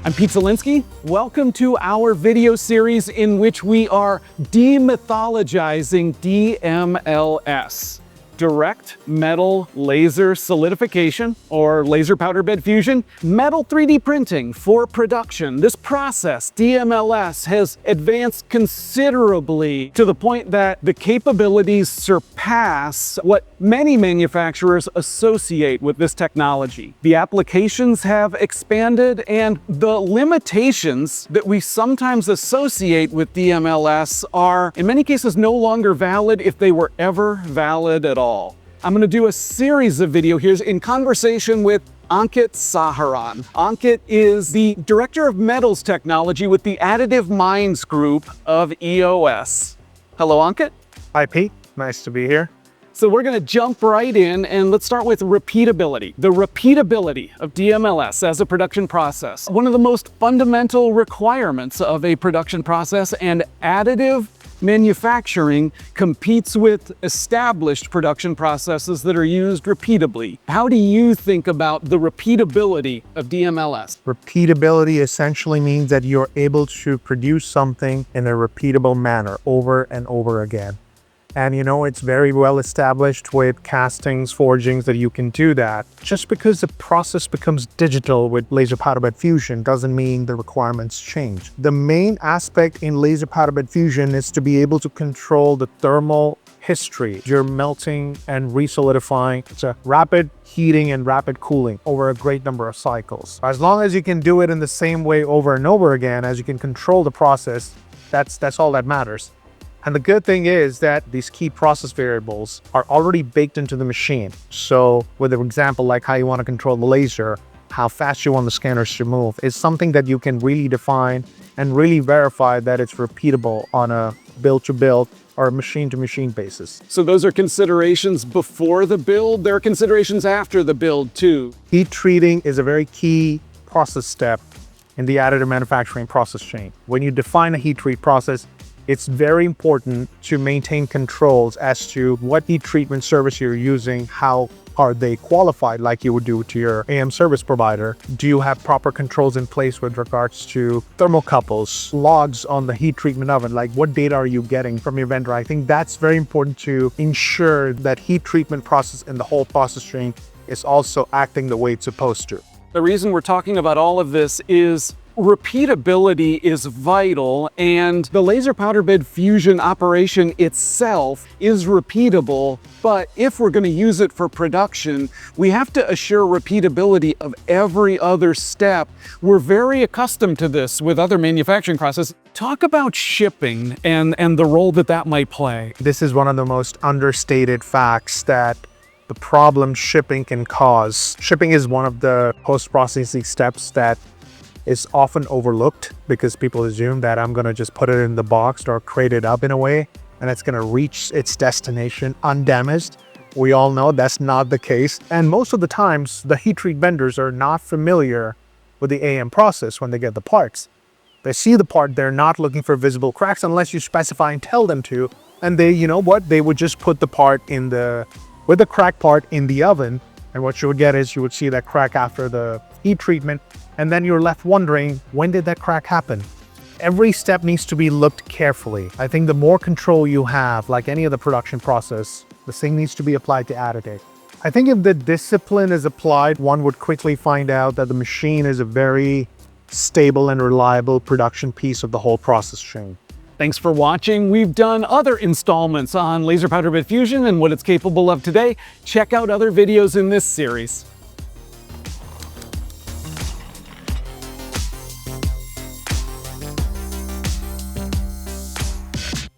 I'm Pete Zelinski. Welcome to our video series in which we are demythologizing DMLS. Direct Metal Laser Solidification, or laser powder bed fusion, metal 3D printing for production. This process, DMLS, has advanced considerably to the point that the capabilities surpass what many manufacturers associate with this technology. The applications have expanded, and the limitations that we sometimes associate with DMLS are, in many cases, no longer valid if they were ever valid at all. I'm going to do a series of videos here in conversation with Ankit Saharan. Ankit is the Director of Metals Technology with the Additive Minds group of EOS. Hello, Ankit. Hi, Pete. Nice to be here. So we're going to jump right in, and let's start with repeatability. The repeatability of DMLS as a production process. One of the most fundamental requirements of a production process, and additive manufacturing competes with established production processes that are used repeatably. How do you think about the repeatability of DMLS? Repeatability essentially means that you're able to produce something in a repeatable manner over and over again. And it's very well established with castings, forgings, that you can do that. Just because the process becomes digital with laser powder bed fusion doesn't mean the requirements change. The main aspect in laser powder bed fusion is to be able to control the thermal history. You're melting and resolidifying. It's a rapid heating and rapid cooling over a great number of cycles. As long as you can do it in the same way over and over again, as you can control the process, that's all that matters. And the good thing is that these key process variables are already baked into the machine. So with an example like how you want to control the laser, how fast you want the scanners to move, is something that you can really define and really verify that it's repeatable on a build-to-build or a machine-to-machine basis. So those are considerations before the build. There are considerations after the build too. Heat treating is a very key process step in the additive manufacturing process chain. When you define a heat treat process, it's very important to maintain controls as to what heat treatment service you're using, how are they qualified like you would do to your AM service provider. Do you have proper controls in place with regards to thermocouples, logs on the heat treatment oven, like what data are you getting from your vendor? I think that's very important to ensure that heat treatment process in the whole process chain is also acting the way it's supposed to. The reason we're talking about all of this is repeatability is vital, and the laser powder bed fusion operation itself is repeatable, but if we're going to use it for production, we have to assure repeatability of every other step. We're very accustomed to this with other manufacturing processes. Talk about shipping and the role that might play. This is one of the most understated facts that the problem shipping can cause. Shipping is one of the post-processing steps that is often overlooked because people assume that I'm gonna just put it in the box or crate it up in a way and it's gonna reach its destination undamaged. We all know that's not the case. And most of the times, the heat treat vendors are not familiar with the AM process when they get the parts. They see the part, they're not looking for visible cracks unless you specify and tell them to. And they, they would just put the part with the crack part in the oven. And what you would get is you would see that crack after the heat treatment. And then you're left wondering, when did that crack happen? Every step needs to be looked carefully. I think the more control you have, like any other production process, the same needs to be applied to additive. I think if the discipline is applied, one would quickly find out that the machine is a very stable and reliable production piece of the whole process chain. Thanks for watching. We've done other installments on laser powder bed fusion and what it's capable of today. Check out other videos in this series.